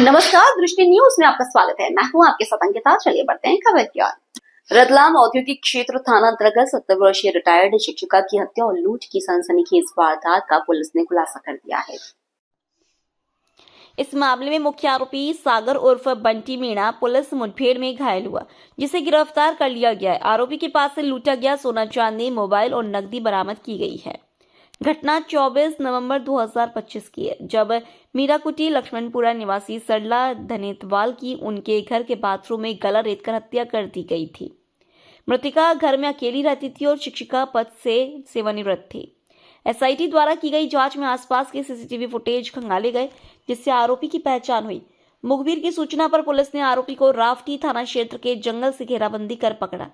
नमस्कार, दृष्टि न्यूज में आपका स्वागत है। मैं हूं आपके साथ अंकिता। चलिए बढ़ते हैं खबर की ओर। रतलाम औद्योगिक क्षेत्र थाना अंतर्गत 70 वर्षीय रिटायर्ड शिक्षिका की हत्या और लूट की सनसनीखेज वारदात का पुलिस ने खुलासा कर दिया है। इस मामले में मुख्य आरोपी सागर उर्फ बंटी मीणा पुलिस मुठभेड़ में घायल हुआ, जिसे गिरफ्तार कर लिया गया है। आरोपी के पास से लूटा गया सोना चांदी, मोबाइल और नकदी बरामद की गई है। घटना 24 नवंबर 2025 की है, जब मीराकुटी लक्ष्मणपुरा निवासी सरला धनेतवाल की उनके घर के बाथरूम में गला रेतकर हत्या कर दी गई थी। मृतका घर में अकेली रहती थी और शिक्षिका पद से सेवानिवृत्त थी। एसआईटी द्वारा की गई जांच में आसपास के सीसीटीवी फुटेज खंगाले गए, जिससे आरोपी की पहचान हुई। मुखबिर की सूचना पर पुलिस ने आरोपी को रावटी थाना क्षेत्र के जंगल से घेराबंदी कर पकड़ा।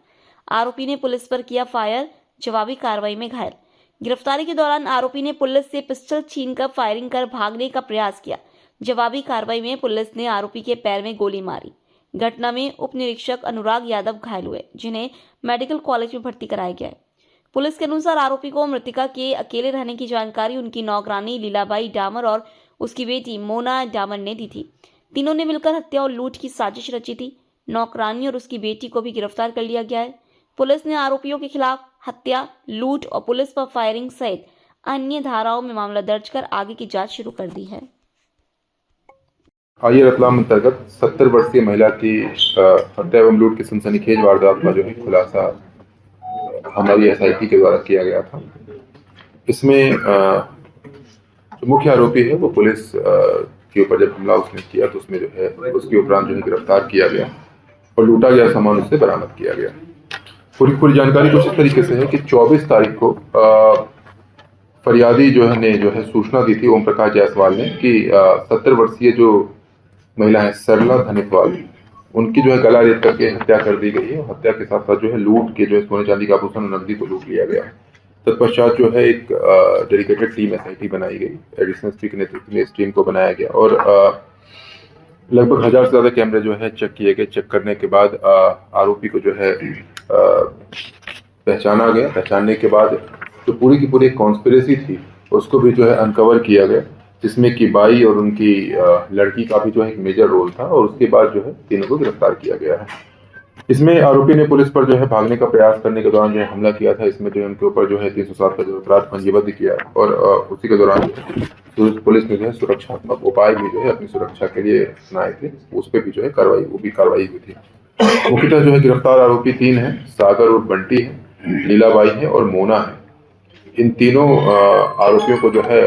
आरोपी ने पुलिस पर किया फायर, जवाबी कार्रवाई में घायल। गिरफ्तारी के दौरान आरोपी ने पुलिस से पिस्टल छीनकर फायरिंग कर भागने का प्रयास किया। जवाबी कार्रवाई में पुलिस ने आरोपी के पैर में गोली मारी। घटना में उप निरीक्षक अनुराग यादव घायल हुए, जिन्हें मेडिकल कॉलेज में भर्ती कराया गया है। पुलिस के अनुसार आरोपी को मृतका के अकेले रहने की जानकारी उनकी नौकरानी लीलाबाई डामर और उसकी बेटी मोना डामर ने दी थी। तीनों ने मिलकर हत्या और लूट की साजिश रची थी। नौकरानी और उसकी बेटी को भी गिरफ्तार कर लिया गया है। पुलिस ने आरोपियों के खिलाफ हत्या, लूट और पुलिस पर फायरिंग सहित अन्य धाराओं में मामला दर्ज कर आगे की जांच शुरू कर दी है। आइए रतलाम अंतर्गत 70 वर्षीय महिला की हत्या एवं लूट की सनसनीखेज वारदात का जो है खुलासा हमारी एसआईटी के द्वारा किया गया था। इसमें जो मुख्य आरोपी है वो पुलिस के ऊपर जब हमला उसने किया तो उसमें जो है उसके उपरांत जो है गिरफ्तार किया गया और लूटा गया सामान उससे बरामद किया गया। पूरी जानकारी कुछ इस तरीके से है कि 24 तारीख को फरियादी जो है सूचना दी थी ओम प्रकाश जायसवाल ने कि 70 वर्षीय जो महिला है सरला धनेतवाल, उनकी जो है गला रेत करके हत्या कर दी गई है। हत्या के साथ साथ जो है लूट के जो है सोने चांदी का आभूषण और नकदी को लूट लिया गया है। तत्पश्चात जो है एक डेडिकेटेड टीम एसआईटी बनाई गई, एडिशनल एसपी के नेतृत्व में इस टीम को बनाया गया और लगभग 1000 से ज़्यादा कैमरे जो है चेक किए गए। चेक करने के बाद आरोपी को जो है पहचाना गया। पहचानने के बाद जो पूरी की पूरी कॉन्स्पिरेसी थी उसको भी जो है अनकवर किया गया, जिसमें कि बाई और उनकी लड़की का भी जो है एक मेजर रोल था और उसके बाद जो है तीनों को गिरफ्तार किया गया है। इसमें आरोपी ने पुलिस पर जो है भागने का प्रयास करने के दौरान जो है हमला किया था। इसमें जो है उनके ऊपर जो है 307 का जो अपराध पंजीबद्ध किया और उसी के दौरान पुलिस ने जो है सुरक्षात्मक उपाय भी जो है अपनी सुरक्षा के लिए अपनाए थे। उस पर भी जो है कार्रवाई हुई थी। मुख्यतः जो है गिरफ्तार आरोपी 3 हैं, सागर और बंटी है, लीलाबाई है और मोना है। इन तीनों आरोपियों को जो है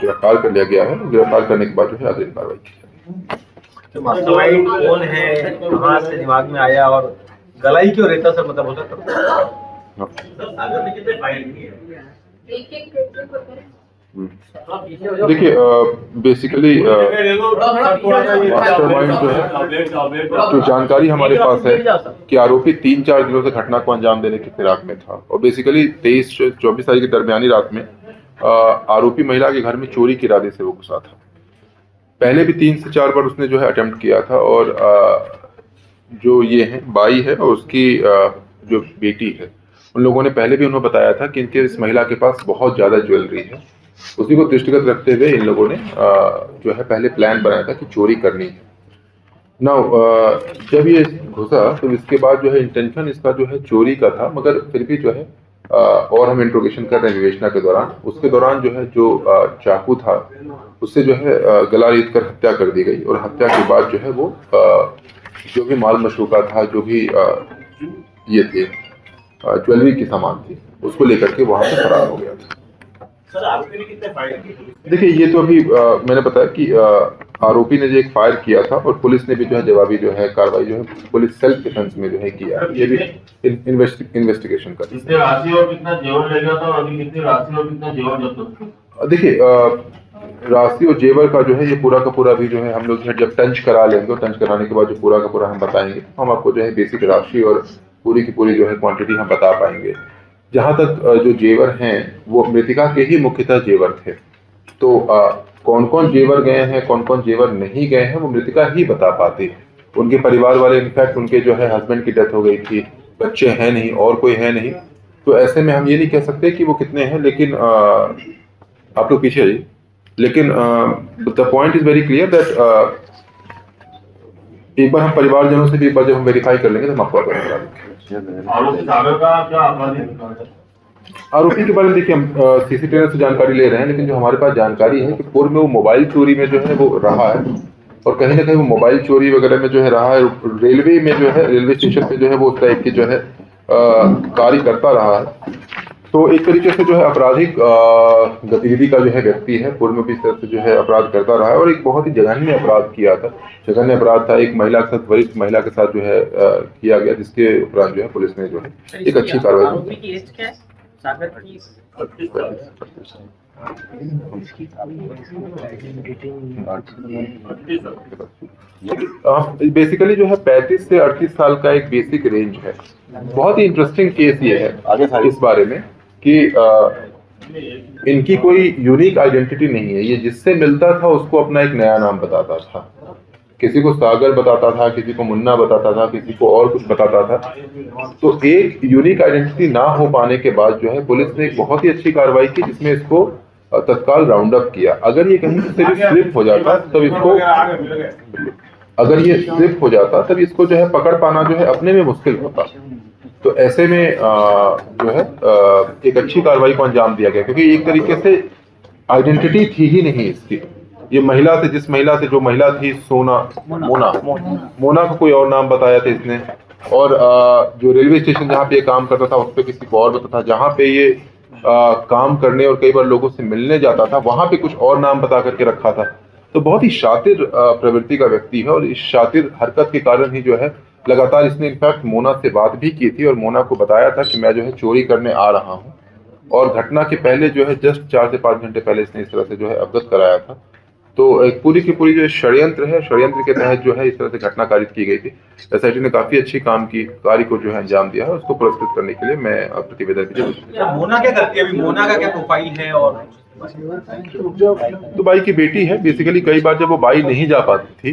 गिरफ्तार कर लिया गया है। गिरफ्तार करने के बाद जो है अग्रिम कार्रवाई की जाएगी। मास्टरमाइंड कौन है, कहाँ से दिमाग में आया और गलाई क्यों रहता सर, मतलब होता देखिए बेसिकली मास्टरमाइंड जो है, जो जानकारी हमारे पास है कि आरोपी 3-4 दिनों से घटना को अंजाम देने की फिराक में था और बेसिकली 23-24 तारीख की दरमियानी रात में आरोपी महिला के घर में चोरी के इरादे से वो घुसा था। पहले भी 3 से 4 बार उसने जो है अटेम्प्ट किया था और जो ये है बाई है और उसकी जो बेटी है, उन लोगों ने पहले भी उन्हें बताया था कि इनके इस महिला के पास बहुत ज़्यादा ज्वेलरी है। उसी को दृष्टिगत रखते हुए इन लोगों ने जो है पहले प्लान बनाया था कि चोरी करनी है। जब ये घुसा तो इसके बाद जो है इंटेंशन इसका जो है चोरी का था, मगर फिर भी जो है और हम इंट्रोगेशन कर रहे हैं विवेचना के दौरान। उसके दौरान जो है जो चाकू था उससे जो है गला रेत कर हत्या कर दी गई और हत्या के बाद जो है वो जो भी माल मशरूका था, जो भी ये थे ज्वेलरी की सामान थी, उसको लेकर के वहां से फरार हो गया था। सर आरोपी ने कितने फायर किए? देखिए ये तो अभी मैंने बताया कि आरोपी ने जो एक फायर किया था और पुलिस ने भी जो है जवाबी जो है कार्रवाई जो है पुलिस सेल्फ डिफेंस में जो है किया। ये भी इन्वेस्टिगेशन कर कितने राशि और कितना जेवर ले गया था और अभी कितनी राशि और कितना जेवर जब्त? देखिए राशि और जेवर का जो है ये पूरा का पूरा भी जो है हम लोग जब टंच करा लेंगे, टंच कराने के बाद जो पूरा का पूरा हम बताएंगे, हम आपको जो है बेसिक राशि और पूरी की पूरी जो है क्वांटिटी हम बता पाएंगे। जहाँ तक जो जेवर हैं वो मृतिका के ही मुख्यतः जेवर थे, तो कौन कौन जेवर गए हैं, कौन कौन जेवर नहीं गए हैं वो मृतिका ही बता पाती है। उनके परिवार वाले, इनफैक्ट उनके जो है हस्बैंड की डेथ हो गई थी, बच्चे हैं नहीं और कोई है नहीं, तो ऐसे में हम ये नहीं कह सकते कि वो कितने हैं। लेकिन आप लोग पीछे आइए। लेकिन the point is very clear that एक बार हम परिवारजनों से भी एक बार जब हम वेरीफाई कर लेंगे तो हम आपको बता देंगे। आरोपी सागर का क्या आपराधिक रिकॉर्ड है? आरोपी के बारे में देखिए हम सीसीटीवी से जानकारी ले रहे हैं, लेकिन जो हमारे पास जानकारी है कि पूर्व में वो मोबाइल चोरी में जो है वो रहा है, और कहीं ना कहीं वो मोबाइल चोरी वगैरह में जो है रहा है। रेलवे में जो है, रेलवे स्टेशन पे जो है वो उस टाइप की जो है कार्य करता रहा है। तो एक तरीके से जो है आपराधिक गतिविधि का जो है व्यक्ति है, पूर्व में भी इस तरह से जो है अपराध करता रहा है, और एक बहुत ही जघन्य अपराध किया था। जघन्य अपराध था, एक महिला के साथ, वरिष्ठ महिला के साथ जो है किया गया, जिसके उपरांत जो है पुलिस ने जो है एक अच्छी कार्रवाई की। बेसिकली जो है 35 से 38 साल का एक बेसिक रेंज है। बहुत ही इंटरेस्टिंग केस ये है इस बारे में कि इनकी कोई यूनिक आइडेंटिटी नहीं है। ये जिससे मिलता था उसको अपना एक नया नाम बताता था, किसी को सागर बताता था, किसी को मुन्ना बताता था, किसी को और कुछ बताता था। तो एक यूनिक आइडेंटिटी ना हो पाने के बाद जो है पुलिस ने एक बहुत ही अच्छी कार्रवाई की, जिसमें इसको तत्काल राउंड अप किया। अगर ये कहीं से भी स्लिप हो जाता तब इसको तब इसको जो है पकड़ पाना जो है अपने में मुश्किल होता। तो ऐसे में जो है एक अच्छी कार्रवाई को अंजाम दिया गया, क्योंकि एक तरीके से आइडेंटिटी थी ही नहीं इसकी। ये महिला से, जिस महिला से, जो महिला थी मोना को कोई और नाम बताया था इसने, और जो रेलवे स्टेशन जहाँ पे ये काम करता था उस पर किसी को और बताता था, जहाँ पे ये काम करने और कई बार लोगों से मिलने जाता था वहां पे कुछ और नाम बता करके रखा था। तो बहुत ही शातिर प्रवृत्ति का व्यक्ति है, और इस शातिर हरकत के कारण ही जो है लगातार इसने इनफैक्ट मोना से बात भी की थी और मोना को बताया था कि मैं जो है चोरी करने आ रहा हूँ, और घटना के पहले जो है जस्ट 4 से 5 घंटे पहले इसने इस तरह से जो है अवगत कराया था। तो एक पूरी की पूरी जो षड्यंत्र है, षड्यंत्र के तहत जो है इस तरह से घटना कारित की गई थी। एसआईटी ने काफी अच्छी काम की, कार्य को जो है अंजाम दिया है, उसको पुरस्कृत करने के लिए मैं प्रतिवेदन भी। मोना क्या करती है अभी? मोना का क्या प्रोफाइल है? और तो बाई की बेटी है। बेसिकली कई बार जब वो बाई नहीं जा पाती थी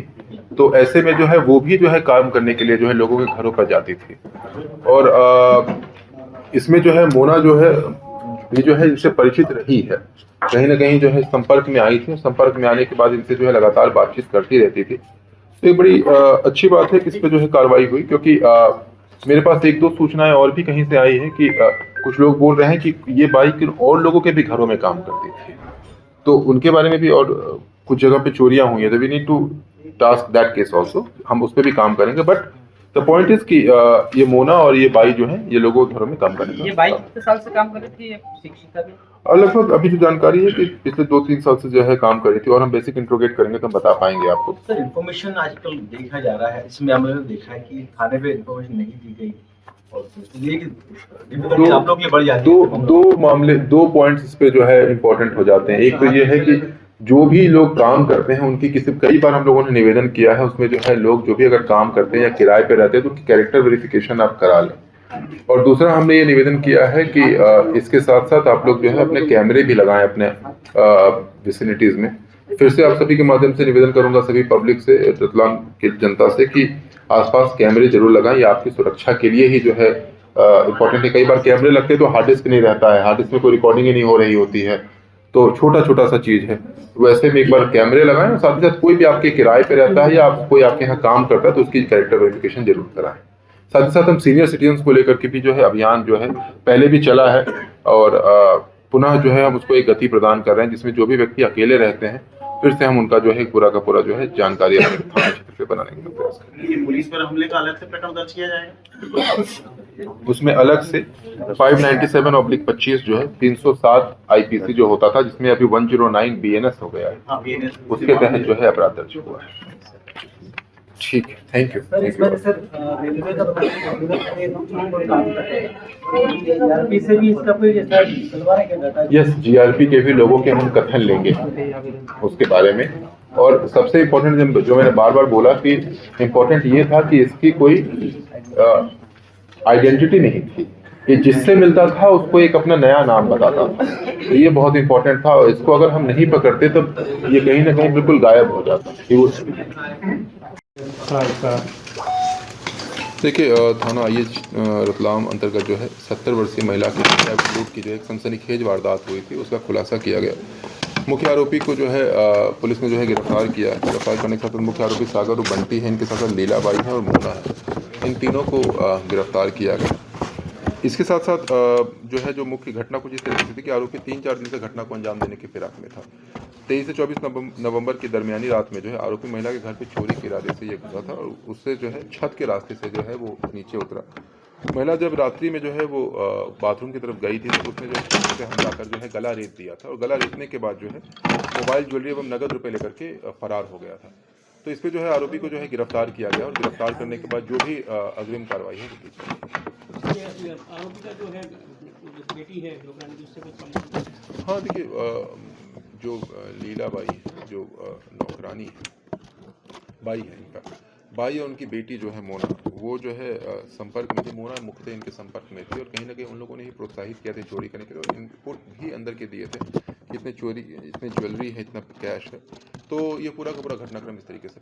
तो ऐसे में जो है वो भी जो है काम करने के लिए जो है लोगों के घरों पर जाती थी, और इसमें जो है मोना जो है ये जो है इनसे परिचित रही है, कहीं ना कहीं जो है संपर्क में आई थी। संपर्क में आने के बाद इनसे जो है लगातार बातचीत करती रहती थी। तो एक बड़ी अच्छी बात है कि इस पे जो है कार्रवाई हुई, क्योंकि मेरे पास 1-2 सूचनाएं और भी कहीं से आई है कि कुछ लोग बोल रहे हैं कि ये बाइक और लोगों के भी घरों में काम करती थी, तो उनके बारे में भी और कुछ जगह पे चोरियां हुई है। तो we need to task that case also, हम उस पर भी काम करेंगे। बट द पॉइंट इज कि ये मोना और ये बाई जो है ये लोगों के घरों में काम करेंगे। ये बाई कितने साल से काम कर रही थी शिक्षिका भी? लगभग अभी जो जानकारी है कि पिछले 2-3 साल से जो है काम कर रही थी, और हम बेसिक इंट्रोगेट करेंगे तो हम बता पाएंगे आपको। सर इन्फॉर्मेशन आजकल देखा जा रहा है, इसमें हमने देखा है कि थाने पे इन्फॉर्मेशन नहीं दी गई, और ये आप लोग के लिए बढ़ जाती है। दो मामले, 2 पॉइंट्स इस पे जो है इम्पोर्टेंट हो जाते हैं। एक तो ये है कि जो भी लोग काम करते हैं उनकी कई बार हम लोगों ने निवेदन किया है, उसमें जो है लोग जो भी अगर काम करते हैं या किराए पे रहते हैं तो उनकी कैरेक्टर वेरिफिकेशन आप करा लें। और दूसरा हमने ये निवेदन किया है कि इसके साथ साथ आप लोग जो है अपने कैमरे भी लगाएं अपने विसिनिटीज में। फिर से आप सभी के माध्यम से निवेदन करूंगा सभी पब्लिक से, रतलाम की जनता से, कि आसपास कैमरे जरूर लगाएं। ये आपकी सुरक्षा के लिए ही जो है इम्पोर्टेंट है। कई बार कैमरे लगते हैं तो हार्ड डिस्क नहीं रहता है, हार्ड डिस्क में कोई रिकॉर्डिंग ही नहीं हो रही होती है, तो छोटा सा चीज है। वैसे में एक बार कैमरे लगाएं, साथ ही साथ कोई भी आपके किराए पे रहता है या कोई आपके यहाँ काम करता है तो उसकी कैरेक्टर वेरिफिकेशन जरूर कराएं। साथ ही साथ हम सीनियर सिटीजन्स को लेकर के भी जो है अभियान जो है पहले भी चला है, और पुनः जो है हम उसको एक गति प्रदान कर रहे हैं, जिसमें जो भी व्यक्ति अकेले रहते हैं फिर से हम उनका जो है पूरा का पूरा जो है जानकारी थाना क्षेत्र पे बनाने का प्रयास करेंगे। पुलिस पर हमले का अलग से प्रकरण दर्ज किया जाएगा, उसमें अलग से 597/25 जो है 307 आईपीसी जो होता था, जिसमें अभी 109 बीएनएस हो गया है, उसके तहत जो है अपराध दर्ज हुआ है। ठीक है, थैंक यू। रेलवे का काम करते हैं, जीआरपी से भी इसका कोई जैसा सलवार है? यस, जीआरपी के भी लोगों के हम कथन लेंगे उसके बारे में। और सबसे इम्पोर्टेंट जो मैंने बार बार बोला कि इम्पोर्टेंट ये था कि इसकी कोई आइडेंटिटी नहीं थी, ये जिससे मिलता था उसको एक अपना नया नाम बताता था। ये बहुत इंपॉर्टेंट था, और इसको अगर हम नहीं पकड़ते तो ये कहीं ना कहीं बिल्कुल गायब हो जाता। देखिए, थाना आईएच रतलाम अंतर्गत जो है 70 वर्षीय महिला की लूट की जो एक सनसनीखेज वारदात हुई थी, उसका खुलासा किया गया। मुख्य आरोपी को जो है पुलिस ने जो है गिरफ्तार किया है। गिरफ्तार करने के साथ मुख्य आरोपी सागर और बंटी है, इनके साथ साथ लीलाबाई है और मोना है। इन तीनों को गिरफ्तार किया गया। इसके साथ साथ जो है जो मुख्य घटना कुछ इस तरीके से थी कि आरोपी 3-4 दिन से घटना को अंजाम देने की फिराक में था। 23 से 24 नवंबर की दरमियानी रात में जो है आरोपी महिला के घर पे चोरी के इरादे से ये घुसा था और उससे जो है छत के रास्ते से जो है वो नीचे उतरा। महिला जब रात्रि में जो है वो बाथरूम की तरफ गई थी तो उसने जो छत से हमला कर जो है गला रेत दिया था और गला रेतने के बाद जो है मोबाइल, ज्वेलरी एवं नगद रुपये लेकर के फरार हो गया था। तो इस पर जो है आरोपी को जो है गिरफ्तार किया गया और गिरफ्तार करने के बाद जो भी अग्रिम कार्रवाई है वो की जाएगी। आरोपी का जो है बेटी है उससे कुछ संबंध? हाँ देखिए, जो लीलाबाई है, जो नौकरानी है, बाई है इनका, बाई और उनकी बेटी जो है मोना, वो जो है संपर्क में थी। मोना मुख्यतः इनके संपर्क में थी और कहीं ना कहीं उन लोगों ने ही प्रोत्साहित किया था चोरी करने के लिए और इनपुट भी अंदर के दिए थे कि इतने ज्वेलरी है, इतना कैश है। तो ये पूरा का पूरा घटनाक्रम इस तरीके से